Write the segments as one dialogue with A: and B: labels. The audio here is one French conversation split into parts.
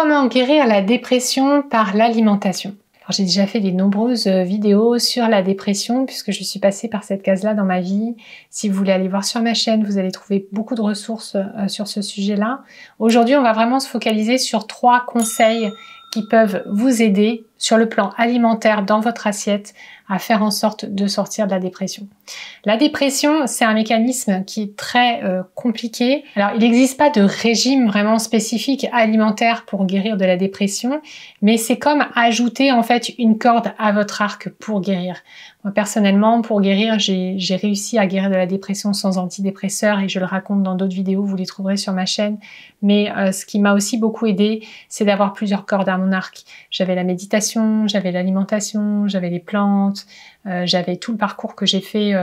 A: Comment guérir la dépression par l'alimentation? Alors, j'ai déjà fait de nombreuses vidéos sur la dépression puisque je suis passée par cette case-là dans ma vie. Si vous voulez aller voir sur ma chaîne, vous allez trouver beaucoup de ressources sur ce sujet-là. Aujourd'hui, on va vraiment se focaliser sur 3 conseils qui peuvent vous aider sur le plan alimentaire dans votre assiette à faire en sorte de sortir de la dépression. La dépression, c'est un mécanisme qui est très compliqué. Alors, il n'existe pas de régime vraiment spécifique alimentaire pour guérir de la dépression, mais c'est comme ajouter en fait une corde à votre arc pour guérir. Moi, personnellement, pour guérir, j'ai réussi à guérir de la dépression sans antidépresseurs et je le raconte dans d'autres vidéos, vous les trouverez sur ma chaîne. Mais ce qui m'a aussi beaucoup aidé, c'est d'avoir plusieurs cordes à mon arc. J'avais la méditation, j'avais l'alimentation, j'avais les plantes, j'avais tout le parcours que j'ai fait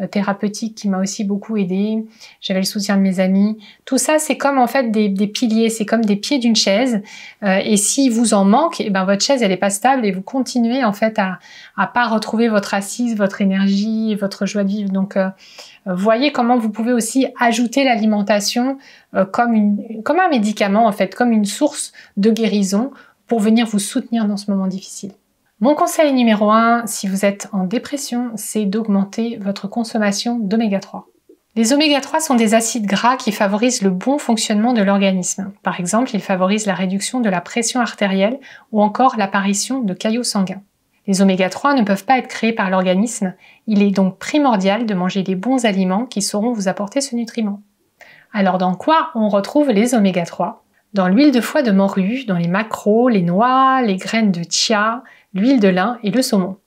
A: thérapeutique qui m'a aussi beaucoup aidé. J'avais le soutien de mes amis. Tout ça, c'est comme en fait des piliers, c'est comme des pieds d'une chaise. Et s'il vous en manque, et ben votre chaise elle est pas stable et vous continuez en fait à pas retrouver votre assise, votre énergie, votre joie de vivre. Donc voyez comment vous pouvez aussi ajouter l'alimentation comme un médicament en fait, comme une source de guérison pour venir vous soutenir dans ce moment difficile. Mon conseil numéro 1, si vous êtes en dépression, c'est d'augmenter votre consommation d'oméga 3. Les oméga 3 sont des acides gras qui favorisent le bon fonctionnement de l'organisme. Par exemple, ils favorisent la réduction de la pression artérielle ou encore l'apparition de caillots sanguins. Les oméga 3 ne peuvent pas être créés par l'organisme, il est donc primordial de manger des bons aliments qui sauront vous apporter ce nutriment. Alors dans quoi on retrouve les oméga 3 ? Dans l'huile de foie de morue, dans les maquereaux, les noix, les graines de chia, l'huile de lin et le saumon.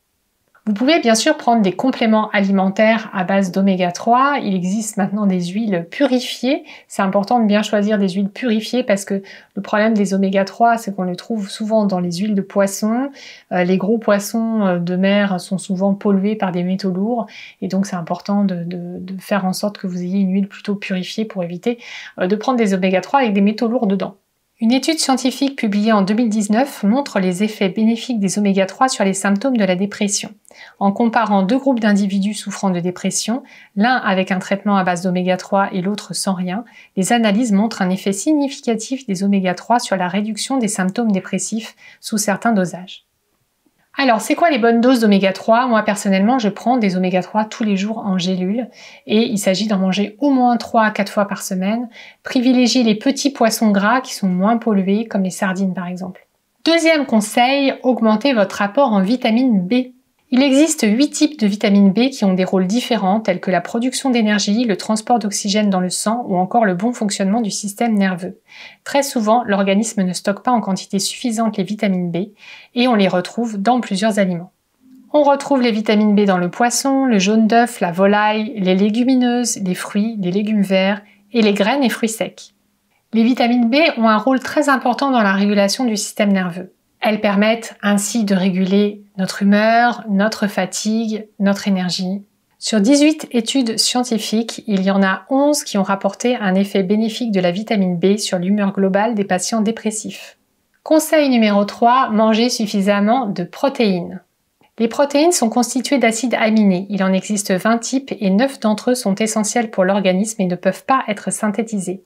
A: Vous pouvez bien sûr prendre des compléments alimentaires à base d'oméga 3. Il existe maintenant des huiles purifiées. C'est important de bien choisir des huiles purifiées parce que le problème des oméga 3, c'est qu'on les trouve souvent dans les huiles de poisson. Les gros poissons de mer sont souvent pollués par des métaux lourds et donc c'est important de faire en sorte que vous ayez une huile plutôt purifiée pour éviter de prendre des oméga 3 avec des métaux lourds dedans. Une étude scientifique publiée en 2019 montre les effets bénéfiques des oméga 3 sur les symptômes de la dépression. En comparant 2 groupes d'individus souffrant de dépression, l'un avec un traitement à base d'oméga 3 et l'autre sans rien, les analyses montrent un effet significatif des oméga 3 sur la réduction des symptômes dépressifs sous certains dosages. Alors, c'est quoi les bonnes doses d'oméga 3 ? Moi, personnellement, je prends des oméga 3 tous les jours en gélule et il s'agit d'en manger au moins 3 à 4 fois par semaine. Privilégiez les petits poissons gras qui sont moins pollués, comme les sardines par exemple. Deuxième conseil, augmentez votre apport en vitamine B. Il existe 8 types de vitamine B qui ont des rôles différents tels que la production d'énergie, le transport d'oxygène dans le sang ou encore le bon fonctionnement du système nerveux. Très souvent, l'organisme ne stocke pas en quantité suffisante les vitamines B et on les retrouve dans plusieurs aliments. On retrouve les vitamines B dans le poisson, le jaune d'œuf, la volaille, les légumineuses, les fruits, les légumes verts et les graines et fruits secs. Les vitamines B ont un rôle très important dans la régulation du système nerveux. Elles permettent ainsi de réguler notre humeur, notre fatigue, notre énergie. Sur 18 études scientifiques, il y en a 11 qui ont rapporté un effet bénéfique de la vitamine B sur l'humeur globale des patients dépressifs. Conseil numéro 3, mangez suffisamment de protéines. Les protéines sont constituées d'acides aminés. Il en existe 20 types et 9 d'entre eux sont essentiels pour l'organisme et ne peuvent pas être synthétisés.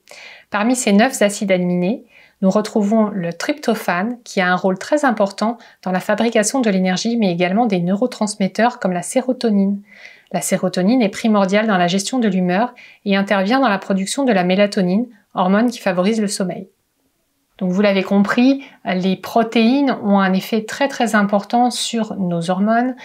A: Parmi ces 9 acides aminés, nous retrouvons le tryptophane qui a un rôle très important dans la fabrication de l'énergie mais également des neurotransmetteurs comme la sérotonine. La sérotonine est primordiale dans la gestion de l'humeur et intervient dans la production de la mélatonine, hormone qui favorise le sommeil. Donc vous l'avez compris, les protéines ont un effet très très important sur nos hormones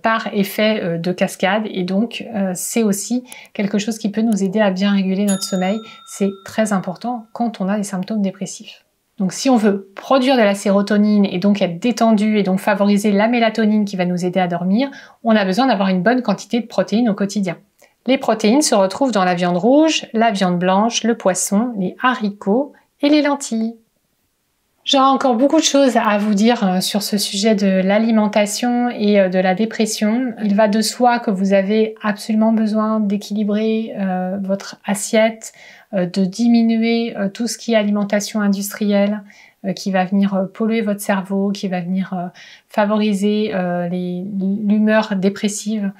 A: par effet de cascade et donc c'est aussi quelque chose qui peut nous aider à bien réguler notre sommeil. C'est très important quand on a des symptômes dépressifs. Donc si on veut produire de la sérotonine et donc être détendu et donc favoriser la mélatonine qui va nous aider à dormir, on a besoin d'avoir une bonne quantité de protéines au quotidien. Les protéines se retrouvent dans la viande rouge, la viande blanche, le poisson, les haricots et les lentilles. J'aurais encore beaucoup de choses à vous dire sur ce sujet de l'alimentation et de la dépression. Il va de soi que vous avez absolument besoin d'équilibrer votre assiette, de diminuer tout ce qui est alimentation industrielle qui va venir polluer votre cerveau, qui va venir favoriser l'humeur dépressive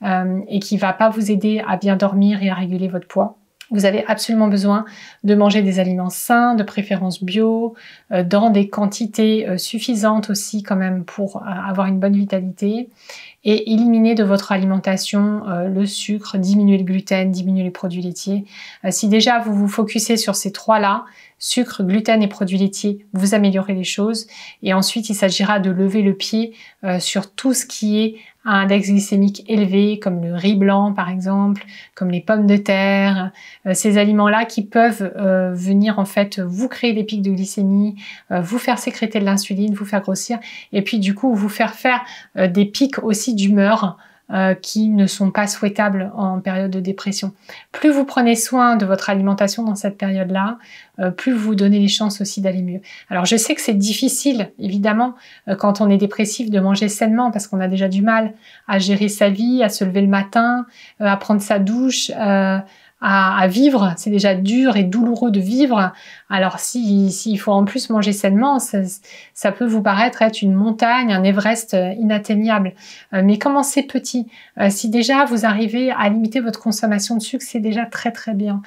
A: et qui va pas vous aider à bien dormir et à réguler votre poids. Vous avez absolument besoin de manger des aliments sains, de préférence bio, dans des quantités suffisantes aussi quand même pour avoir une bonne vitalité, et éliminer de votre alimentation le sucre, diminuer le gluten, diminuer les produits laitiers. Si déjà vous vous focussez sur ces trois-là, sucre, gluten et produits laitiers, vous améliorez les choses. Et ensuite, il s'agira de lever le pied sur tout ce qui est un index glycémique élevé, comme le riz blanc par exemple, comme les pommes de terre, ces aliments-là qui peuvent venir en fait vous créer des pics de glycémie, vous faire sécréter de l'insuline, vous faire grossir, et puis du coup vous faire faire des pics aussi d'humeur qui ne sont pas souhaitables en période de dépression. Plus vous prenez soin de votre alimentation dans cette période-là, plus vous donnez les chances aussi d'aller mieux. Alors je sais que c'est difficile, évidemment, quand on est dépressif de manger sainement parce qu'on a déjà du mal à gérer sa vie, à se lever le matin, à prendre sa douche, à vivre. C'est déjà dur et douloureux de vivre. Alors s'il faut en plus manger sainement, ça peut vous paraître être une montagne, un Everest inatteignable. Mais commencez petit. Si déjà vous arrivez à limiter votre consommation de sucre, c'est déjà très très bien.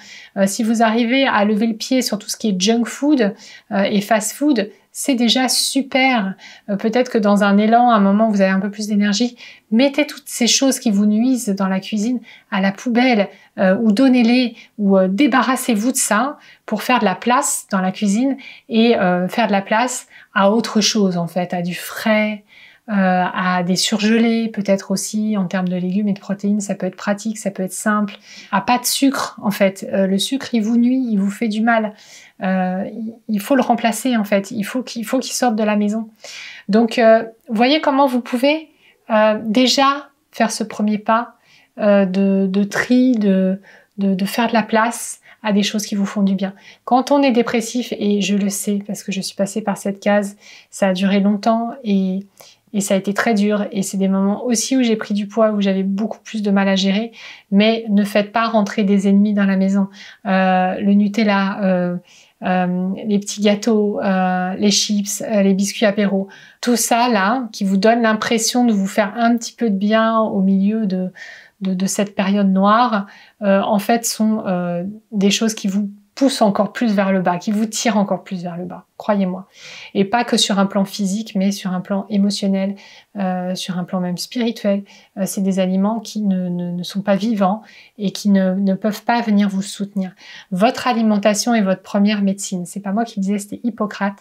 A: Si vous arrivez à lever le pied sur tout ce qui est junk food et fast food, c'est déjà super. Peut-être que dans un élan, à un moment où vous avez un peu plus d'énergie, mettez toutes ces choses qui vous nuisent dans la cuisine à la poubelle ou donnez-les ou débarrassez-vous de ça pour faire de la place dans la cuisine et faire de la place à autre chose en fait, à du frais, à des surgelés peut-être aussi en termes de légumes et de protéines. Ça peut être pratique, ça peut être simple. À pas de sucre en fait. Le sucre il vous nuit, il vous fait du mal. Il faut le remplacer en fait. Il faut qu'il sorte de la maison. Donc voyez comment vous pouvez déjà faire ce premier pas de tri, de faire de la place à des choses qui vous font du bien. Quand on est dépressif, et je le sais parce que je suis passée par cette case, ça a duré longtemps et ça a été très dur, et c'est des moments aussi où j'ai pris du poids, où j'avais beaucoup plus de mal à gérer, mais ne faites pas rentrer des ennemis dans la maison. Le Nutella, les petits gâteaux, les chips, les biscuits apéro, tout ça là, qui vous donne l'impression de vous faire un petit peu de bien au milieu de cette période noire, en fait sont des choses qui vous poussent encore plus vers le bas, qui vous tirent encore plus vers le bas, croyez-moi. Et pas que sur un plan physique, mais sur un plan émotionnel, sur un plan même spirituel. C'est des aliments qui ne sont pas vivants et qui ne peuvent pas venir vous soutenir. Votre alimentation est votre première médecine. C'est pas moi qui le disais, c'était Hippocrate,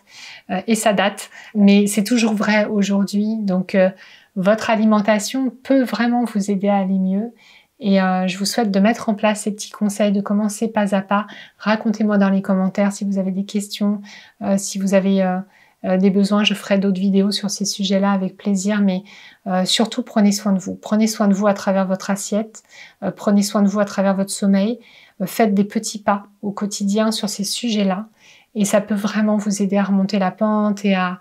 A: et ça date, mais c'est toujours vrai aujourd'hui. Donc votre alimentation peut vraiment vous aider à aller mieux. Et je vous souhaite de mettre en place ces petits conseils, de commencer pas à pas. Racontez-moi dans les commentaires si vous avez des questions, si vous avez des besoins. Je ferai d'autres vidéos sur ces sujets-là avec plaisir, mais surtout prenez soin de vous. Prenez soin de vous à travers votre assiette, prenez soin de vous à travers votre sommeil. Faites des petits pas au quotidien sur ces sujets-là et ça peut vraiment vous aider à remonter la pente et à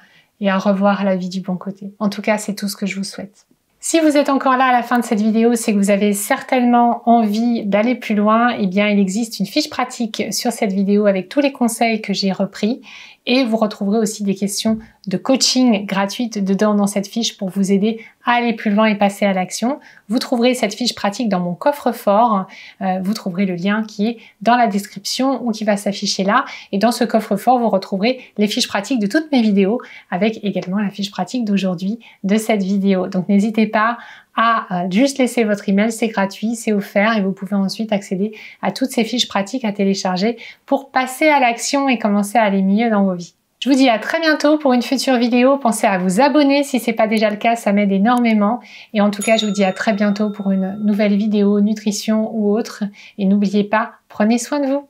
A: revoir la vie du bon côté. En tout cas, c'est tout ce que je vous souhaite. Si vous êtes encore là à la fin de cette vidéo, c'est que vous avez certainement envie d'aller plus loin. Eh bien, il existe une fiche pratique sur cette vidéo avec tous les conseils que j'ai repris. Et vous retrouverez aussi des questions de coaching gratuites dedans dans cette fiche pour vous aider à aller plus loin et passer à l'action. Vous trouverez cette fiche pratique dans mon coffre-fort. Vous trouverez le lien qui est dans la description ou qui va s'afficher là. Et dans ce coffre-fort, vous retrouverez les fiches pratiques de toutes mes vidéos avec également la fiche pratique d'aujourd'hui de cette vidéo. Donc n'hésitez pas à juste laisser votre email, c'est gratuit, c'est offert et vous pouvez ensuite accéder à toutes ces fiches pratiques à télécharger pour passer à l'action et commencer à aller mieux dans vos vies. Je vous dis à très bientôt pour une future vidéo. Pensez à vous abonner si c'est pas déjà le cas, ça m'aide énormément. Et en tout cas, je vous dis à très bientôt pour une nouvelle vidéo nutrition ou autre. Et n'oubliez pas, prenez soin de vous.